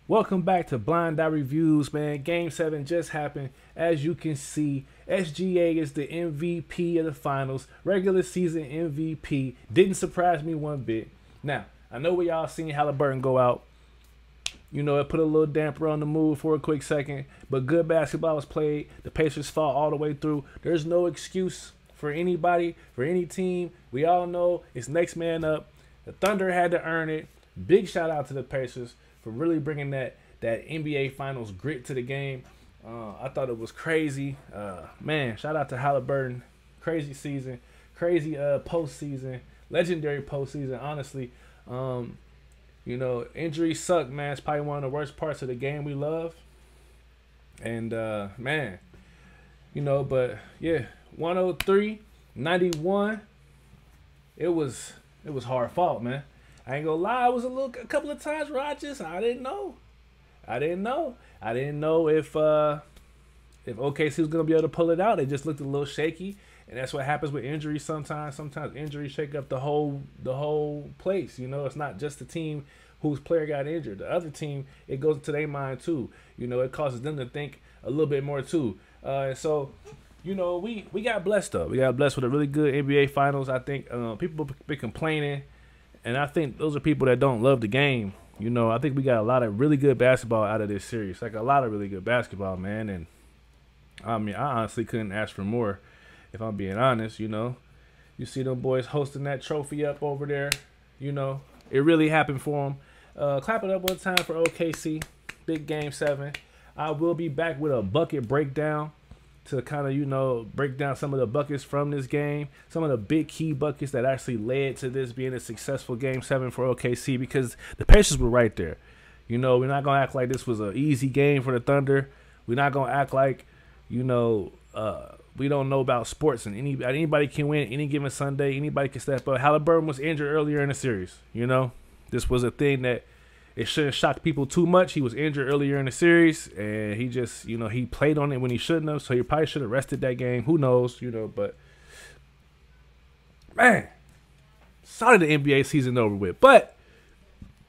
Welcome back to Blind Eye Reviews, man. Game 7 just happened. As you can see, SGA is the MVP of the finals. Regular season MVP. Didn't surprise me one bit. Now, I know we all seen Halliburton go out. You know, it put a little damper on the mood for a quick second. But good basketball was played. The Pacers fought all the way through. There's no excuse for anybody, for any team. We all know it's next man up. The Thunder had to earn it. Big shout out to the Pacers for really bringing that NBA Finals grit to the game. I thought it was crazy. Man, shout out to Halliburton. Crazy season. Crazy postseason. Legendary postseason, honestly. You know, injuries suck, man. It's probably one of the worst parts of the game we love. And, man, you know, but, yeah, 103-91. It was hard fought, man. I ain't gonna lie, it was a couple of times where I didn't know. I didn't know if OKC was gonna be able to pull it out. It just looked a little shaky, and that's what happens with injuries sometimes. Sometimes injuries shake up the whole place. You know, it's not just the team whose player got injured. The other team, it goes into their mind too. You know, it causes them to think a little bit more too. And so, you know, we got blessed though. We got blessed with a really good NBA Finals. I think people been complaining. And I think those are people that don't love the game. You know, I think we got a lot of really good basketball out of this series. Like, a lot of really good basketball, man. And, I mean, I honestly couldn't ask for more, if I'm being honest, you know. You see them boys hosting that trophy up over there. You know, it really happened for them. Clap it up one time for OKC. Big Game 7. I will be back with a bucket breakdown to kind of, you know, break down some of the buckets from this game, some of the big key buckets that actually led to this being a successful Game 7 for OKC, because the Pacers were right there. You know, we're not going to act like this was an easy game for the Thunder. We're not going to act like, you know, we don't know about sports and anybody can win any given Sunday. Anybody can step up. Halliburton was injured earlier in the series, you know. This was a thing that it shouldn't shock people too much. He was injured earlier in the series, and he just, you know, he played on it when he shouldn't have, so he probably should have rested that game. Who knows, you know, but, man, sorry the NBA season over with. But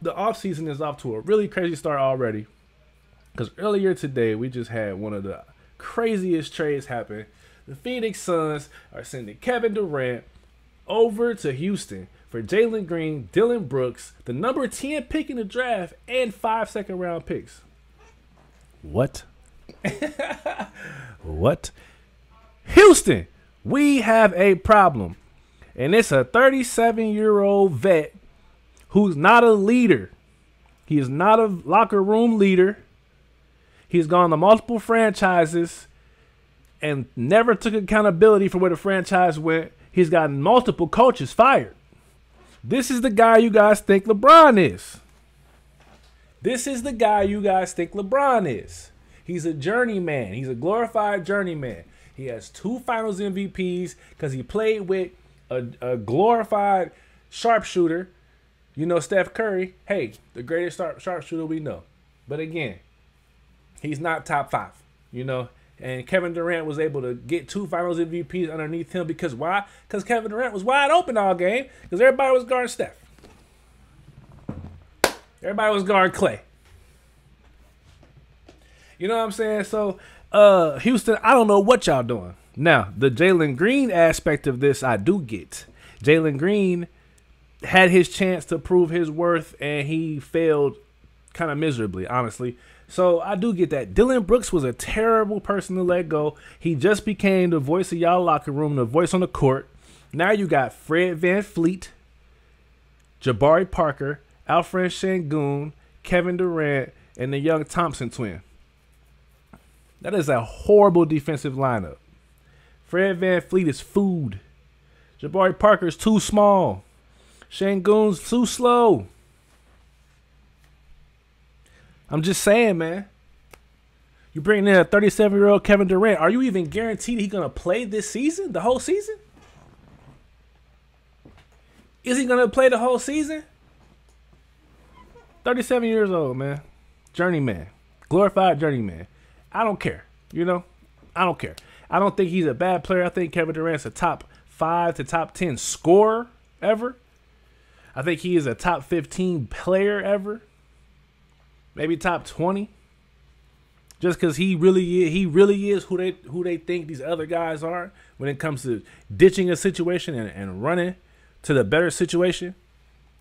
the offseason is off to a really crazy start already, because earlier today we just had one of the craziest trades happen. The Phoenix Suns are sending Kevin Durant over to Houston for Jalen Green, Dylan Brooks, the number 10 pick in the draft, and 5 second-round picks. What? What? Houston, we have a problem. And it's a 37-year-old vet who's not a leader. He is not a locker room leader. He's gone to multiple franchises and never took accountability for where the franchise went. He's gotten multiple coaches fired. This is the guy you guys think LeBron is. This is the guy you guys think LeBron is. He's a journeyman. He's a glorified journeyman. He has 2 Finals MVPs because he played with a glorified sharpshooter. You know, Steph Curry. Hey, the greatest sharpshooter we know. But again, he's not top 5, you know. And Kevin Durant was able to get 2 Finals MVPs underneath him because why? Because Kevin Durant was wide open all game because everybody was guarding Steph. Everybody was guarding Clay. You know what I'm saying? So, Houston, I don't know what y'all doing. Now, the Jalen Green aspect of this, I do get. Jalen Green had his chance to prove his worth, and he failed kind of miserably, honestly. So I do get that. Dylan Brooks was a terrible person to let go. He just became the voice of y'all locker room, the voice on the court. Now you got Fred VanVleet, Jabari Parker, Alfred Sengun, Kevin Durant, and the young Thompson twin. That is a horrible defensive lineup. Fred VanVleet is food. Jabari Parker is too small. Sengun's too slow. I'm just saying, man. You bring in a 37-year-old Kevin Durant. Are you even guaranteed he's going to play this season, the whole season? Is he going to play the whole season? 37 years old, man. Journeyman. Glorified journeyman. I don't care. You know? I don't care. I don't think he's a bad player. I think Kevin Durant's a top 5 to top 10 scorer ever. I think he is a top 15 player ever. maybe top 20. Just because he really is who they think these other guys are when it comes to ditching a situation and running to the better situation.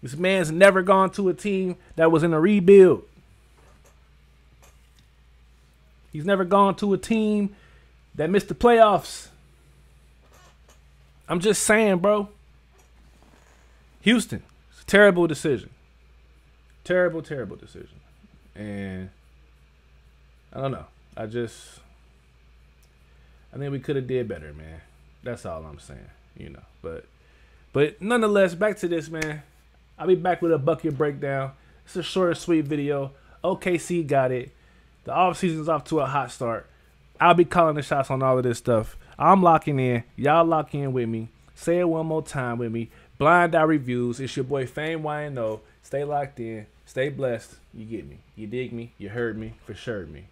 This man's never gone to a team that was in a rebuild. He's never gone to a team that missed the playoffs. I'm just saying, bro. Houston, it's a terrible decision. Terrible decision. And I don't know. I think we could have did better, man. That's all I'm saying, you know. But nonetheless, back to this, man. I'll be back with a bucket breakdown. It's a short and sweet video. OKC got it. The offseason's off to a hot start. I'll be calling the shots on all of this stuff. I'm locking in. Y'all lock in with me. Say it one more time with me. Blind Eye Reviews. It's your boy Fame YNO. Stay locked in. Stay blessed. You get me. You dig me. You heard me. For sure me.